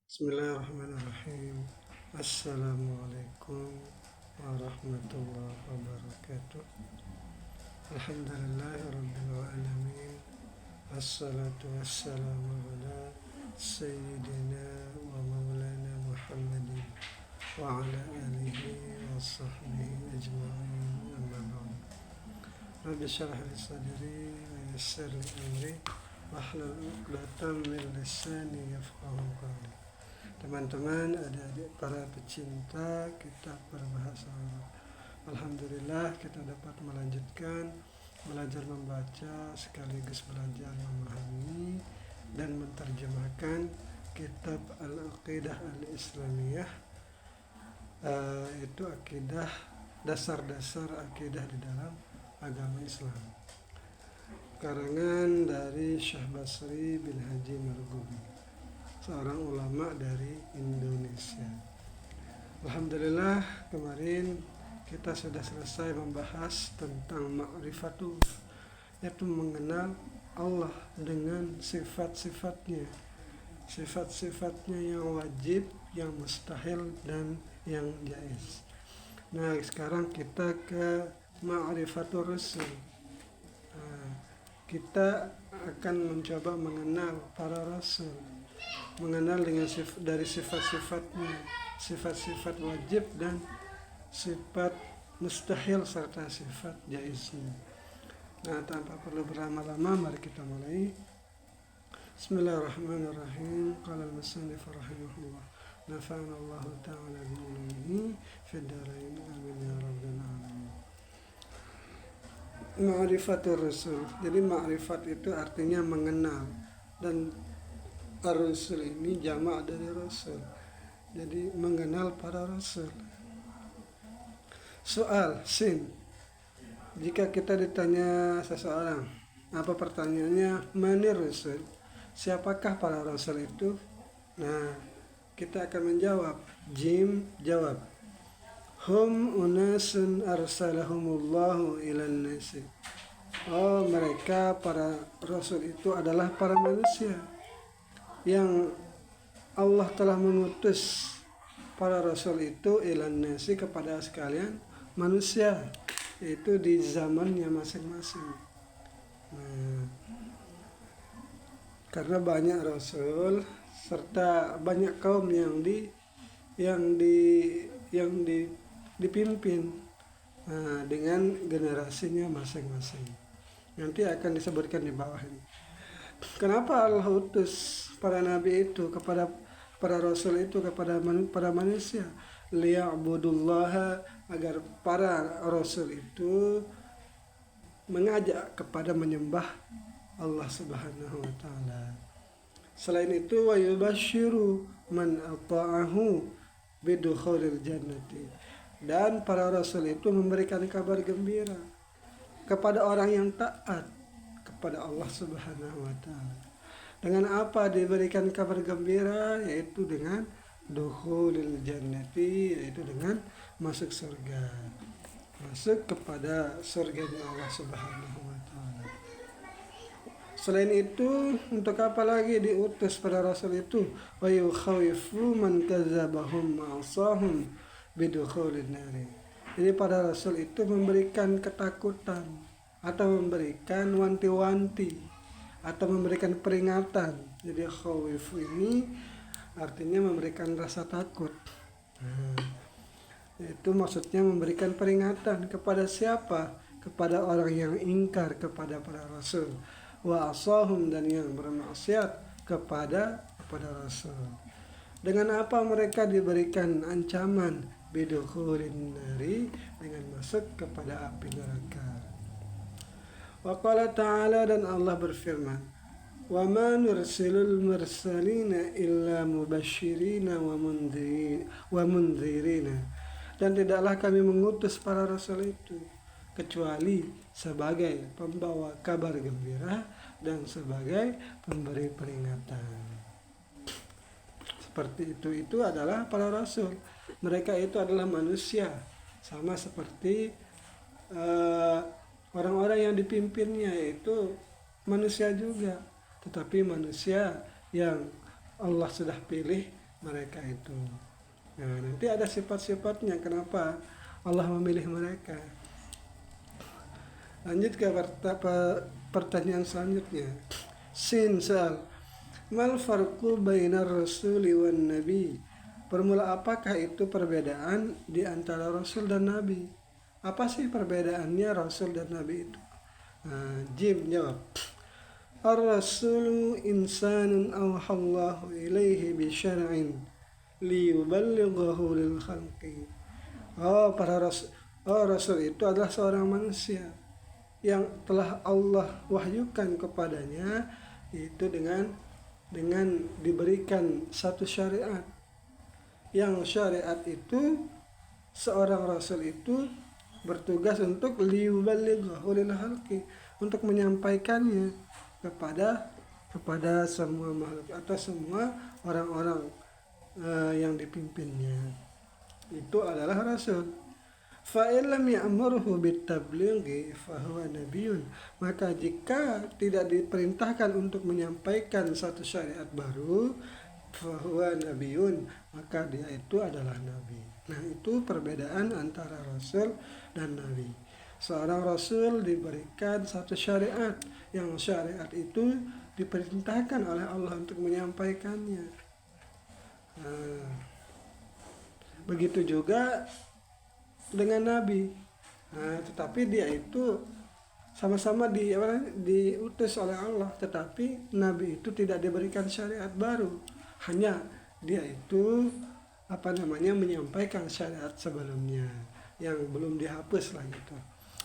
Bismillahirrahmanirrahim. Assalamualaikum warahmatullahi wabarakatuh. Alhamdulillahirabbil alamin. Assalatu wassalamu ala sayyidina wa maulana Muhammadin wa ala alihi wa sahbihi ajma'in. Amma ba'd. Rabbi shrah li sadri wa yassir li amri wahlul 'uqdatam min lisani yafqahu qawli. Teman-teman, adik-adik para pecinta kitab berbahasa Arab, alhamdulillah kita dapat melanjutkan belajar membaca sekaligus belajar memahami dan menerjemahkan kitab Al-Aqidah Al-Islamiyah, itu akidah, dasar-dasar akidah di dalam agama Islam, karangan dari Syekh Basri bin Haji Marghubi, seorang ulama dari Indonesia. Alhamdulillah, kemarin kita sudah selesai membahas tentang ma'rifatullah, yaitu mengenal Allah dengan sifat-sifatnya, sifat-sifatnya yang wajib, yang mustahil, dan yang jaiz. Nah, sekarang kita ke ma'rifatul Rasul. Kita akan mencoba mengenal para Rasul, mengenal dengan dari sifat-sifatnya, sifat-sifat wajib dan sifat mustahil serta sifat jaiznya. Nah, tanpa perlu berlama-lama, mari kita mulai. Bismillahirrahmanirrahim. Qala al-musannif rahimahullah, nafa'ana Allah ta'ala bi ulumihi fid dharain, amin ya rabbal alamin. Ma'rifatul Rasul. Jadi ma'rifat itu artinya mengenal, dan Ar-Rasul ini jamak dari Rasul. Jadi mengenal para Rasul. Soal sin. Jika kita ditanya seseorang, apa pertanyaannya? Manir Rasul? Siapakah para Rasul itu? Nah, kita akan menjawab. Jim jawab, hum unasun arsalahumullahu ilan nasi. Oh, mereka para Rasul itu adalah para manusia yang Allah telah mengutus para Rasul itu ilan nasi, kepada sekalian manusia, yaitu di zamannya masing-masing. Nah, karena banyak Rasul serta banyak kaum yang dipimpin dengan generasinya masing-masing. Nanti akan disebutkan di bawah ini. Kenapa Allah utus para nabi itu kepada para rasul itu kepada para manusia? Liya'budullaha, agar para rasul itu mengajak kepada menyembah Allah Subhanahu wa taala. Selain itu, wa yubashiru man ata'ahu bidukhulil jannati, dan para rasul itu memberikan kabar gembira kepada orang yang taat kepada Allah Subhanahu wa taala. Dengan apa diberikan kabar gembira? Yaitu dengan dukhulil jannati, yaitu dengan masuk surga, masuk kepada surganya Allah Subhanahu wa taala. Selain itu, untuk apa lagi diutus pada rasul itu? Wa yukhawifu man kadzabahum ma'asahum bidukhulin nari. Jadi pada rasul itu memberikan ketakutan, atau memberikan wanti-wanti, atau memberikan peringatan. Jadi khawifu ini artinya memberikan rasa takut. Itu maksudnya memberikan peringatan kepada siapa? Kepada orang yang ingkar kepada para rasul. Wa asahum, dan yang bermaksiat kepada rasul. Dengan apa mereka diberikan ancaman? Bidukhulin nari, dengan masuk kepada api neraka. Wa qala ta'ala, dan Allah berfirman, wa ma nursilul mursalina illa mubashirina wa mundhirina, dan tidaklah kami mengutus para rasul itu kecuali sebagai pembawa kabar gembira dan sebagai pemberi peringatan. Seperti itu adalah para rasul. Mereka itu adalah manusia, sama seperti orang-orang yang dipimpinnya, yaitu manusia juga, tetapi manusia yang Allah sudah pilih mereka itu. Nah, nanti ada sifat-sifatnya kenapa Allah memilih mereka. Lanjut ke pertanyaan selanjutnya. Sin soal mal farqu bainar rasuli wan nabi. Bermula apakah itu perbedaan di antara rasul dan nabi? Apa sih perbedaannya rasul dan nabi itu? Jim jawab. Ar-rasulu insanun awhallahu ilaihi bi syar'in liyuballighahu lil khalqi. Rasul itu adalah seorang manusia yang telah Allah wahyukan kepadanya itu dengan diberikan satu syariat. Yang syariat itu seorang rasul itu bertugas untuk liyuballighahu lil khalqi, untuk menyampaikannya kepada semua makhluk atau semua orang-orang yang dipimpinnya. Itu adalah rasul. Fa illam ya'murhu bitablighi fa huwa nabiyyun. Maka jika tidak diperintahkan untuk menyampaikan satu syariat baru, fa huwa nabiyyun, maka dia itu adalah nabi. Nah, itu perbedaan antara rasul dan nabi. Seorang rasul diberikan satu syariat, yang syariat itu diperintahkan oleh Allah untuk menyampaikannya. Begitu juga dengan nabi. Tetapi dia itu sama-sama diutus oleh Allah, tetapi nabi itu tidak diberikan syariat baru. Hanya dia itu menyampaikan syariat sebelumnya yang belum dihapus lah gitu.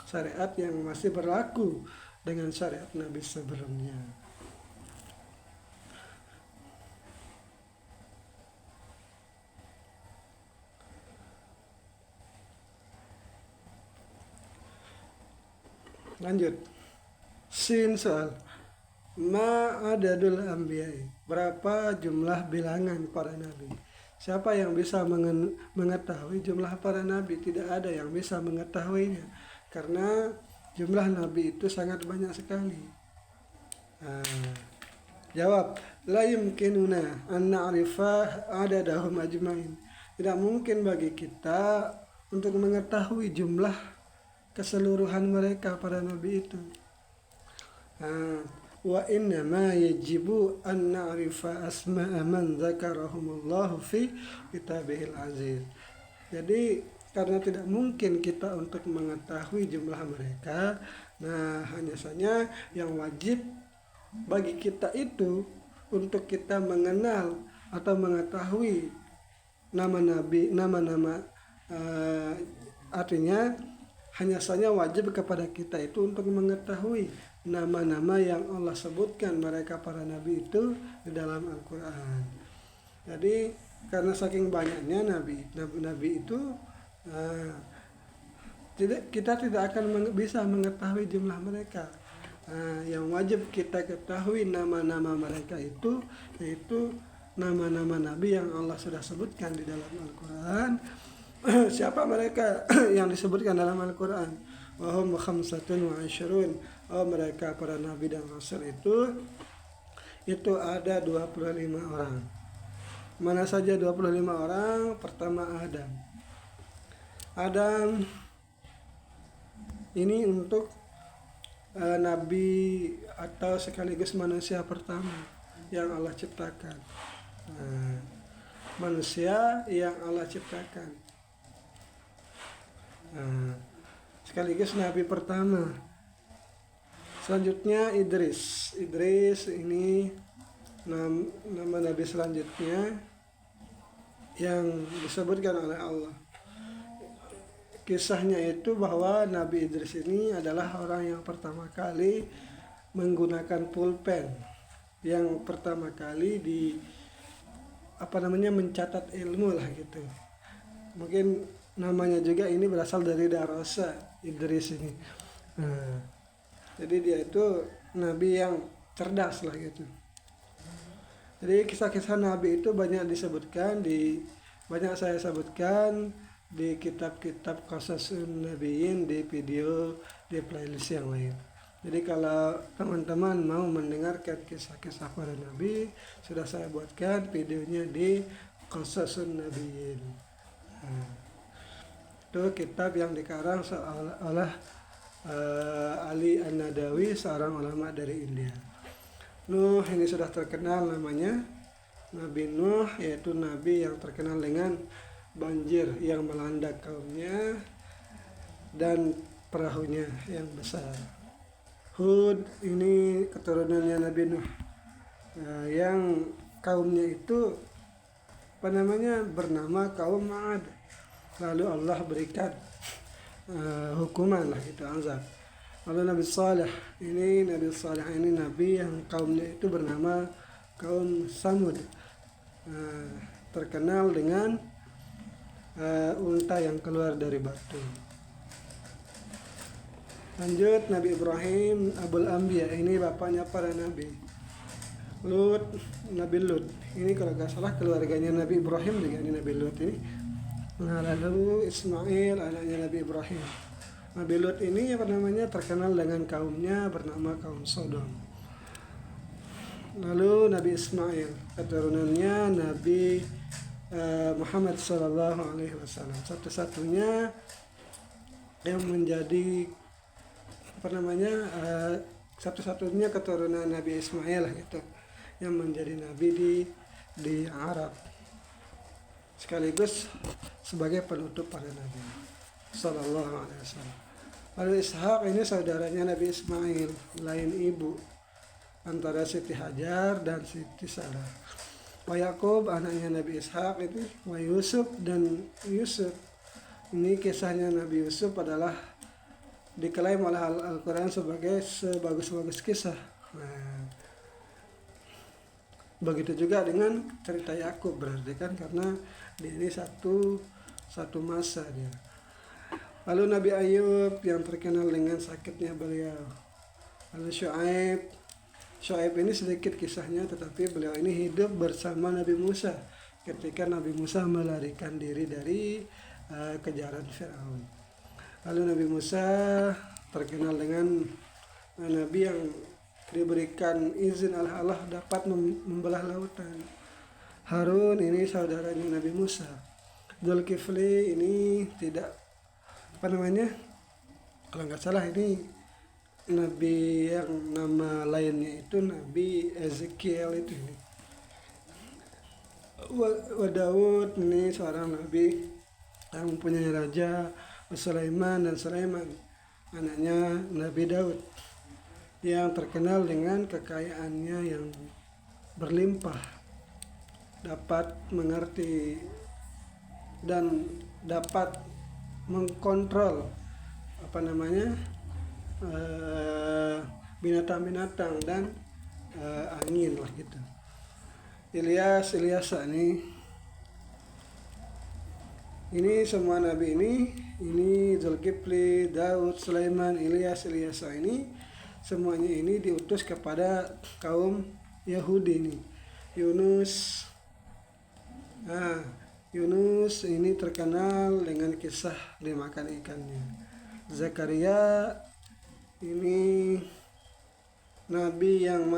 Syariat yang masih berlaku dengan syariat nabi sebelumnya. Lanjut. Sin soal ma adadul anbiya'i. Berapa jumlah bilangan para nabi? Siapa yang bisa mengetahui jumlah para nabi? Tidak ada yang bisa mengetahuinya, karena jumlah nabi itu sangat banyak sekali. Jawab, la yumkinuna an na'rifa adadahum ajmain. Tidak mungkin bagi kita untuk mengetahui jumlah keseluruhan mereka para nabi itu. Wa inna ma yajibu an na'rifa asma'a man dzakarahumullahu fi kitabihil aziz. Jadi karena tidak mungkin kita untuk mengetahui jumlah mereka, nah hanya saja yang wajib bagi kita itu untuk kita mengenal atau mengetahui nama nabi, nama-nama, artinya hanya saja wajib kepada kita itu untuk mengetahui nama-nama yang Allah sebutkan mereka para nabi itu di dalam Al-Quran. Jadi karena saking banyaknya nabi itu, kita tidak akan bisa mengetahui jumlah mereka. Yang wajib kita ketahui nama-nama mereka itu, yaitu nama-nama nabi yang Allah sudah sebutkan di dalam Al-Quran. Siapa mereka yang disebutkan dalam Al-Quran? Wahum khamsatun wa asyrun. Mereka para nabi dan rasul itu ada 25 orang. Mana saja 25 orang? Pertama Adam. Adam ini untuk nabi atau sekaligus manusia pertama yang Allah ciptakan. Manusia yang Allah ciptakan. Sekaligus nabi pertama. Selanjutnya Idris ini nama nabi selanjutnya yang disebutkan oleh Allah. Kisahnya itu bahwa Nabi Idris ini adalah orang yang pertama kali menggunakan pulpen, yang pertama kali mencatat ilmu lah gitu. Mungkin namanya juga ini berasal dari Darasa Idris ini. Jadi dia itu nabi yang cerdas lah gitu. Jadi kisah-kisah nabi itu banyak saya sebutkan di kitab-kitab Qasasun Nabiyyin, di video, di playlist yang lain. Jadi kalau teman-teman mau mendengarkan kisah-kisah para nabi, sudah saya buatkan videonya di Qasasun Nabiyyin. Nah, itu kitab yang dikarang oleh Ali An-Nadawi, seorang ulama dari India. Nuh ini sudah terkenal namanya, Nabi Nuh, yaitu nabi yang terkenal dengan banjir yang melanda kaumnya dan perahunya yang besar. Hud ini keturunannya Nabi Nuh, yang kaumnya itu bernama kaum Ma'ad. Lalu Allah berikan hukuman lah, itu azab. Lalu Nabi Saleh ini nabi yang kaumnya itu bernama kaum Samud, terkenal dengan unta yang keluar dari batu. Lanjut, Nabi Ibrahim Abul Anbiya, ini bapaknya para nabi. Nabi Lut ini kalau nggak salah keluarganya Nabi Ibrahim juga, ini Nabi Lut ini. Nah, lalu Ismail anaknya Nabi Ibrahim. Nabi Lut ini terkenal dengan kaumnya bernama kaum Sodom. Lalu Nabi Ismail keturunannya Nabi Muhammad SAW, satu-satunya yang menjadi satu-satunya keturunan Nabi Ismail gitu, yang menjadi nabi di Arab, sekaligus sebagai penutup para nabi sallallahu alaihi wasallam. Lalu Ishaq ini saudaranya Nabi Ismail, lain ibu, antara Siti Hajar dan Siti Sarah. Wa Yakub anaknya Nabi Ishaq itu, wa Yusuf dan Yusuf. Ini kisahnya Nabi Yusuf adalah diklaim oleh Al-Quran sebagai sebagus-bagus kisah. Nah, begitu juga dengan cerita Yakub, berarti kan karena dia ini satu masa dia. Lalu Nabi Ayub yang terkenal dengan sakitnya beliau. Lalu Syuaib ini sedikit kisahnya, tetapi beliau ini hidup bersama Nabi Musa ketika Nabi Musa melarikan diri dari kejaran Firaun. Lalu Nabi Musa terkenal dengan nabi yang diberikan izin oleh Allah dapat membelah lautan. Harun ini saudaranya Nabi Musa. Zulkifli ini kalau nggak salah ini nabi yang nama lainnya itu Nabi Ezekiel itu ini. Daud ini seorang nabi yang mempunyai raja, Sulaiman anaknya Nabi Daud, yang terkenal dengan kekayaannya yang berlimpah, dapat mengerti dan dapat mengkontrol binatang-binatang dan angin lah gitu. Ilyas ini semua nabi ini Zulkifli, Daud, Sulaiman, Ilyas ini semuanya ini diutus kepada kaum Yahudi ini. Yunus ini terkenal dengan kisah dimakan ikannya. Zakaria ini nabi yang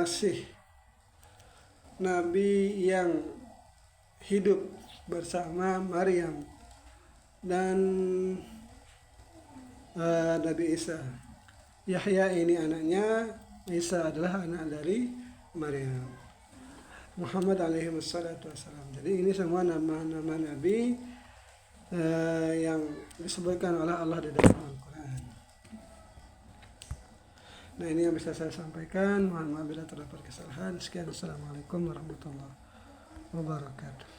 hidup bersama Maryam dan Nabi Isa. Yahya ini anaknya, Isa adalah anak dari Maryam. Muhammad alaihi wassalatu wassalam. Jadi ini semua nama-nama nabi yang disebutkan oleh Allah di dalam Al-Quran. Nah, ini yang bisa saya sampaikan. Mohon maaf bila terdapat kesalahan. Sekian, assalamualaikum warahmatullahi wabarakatuh.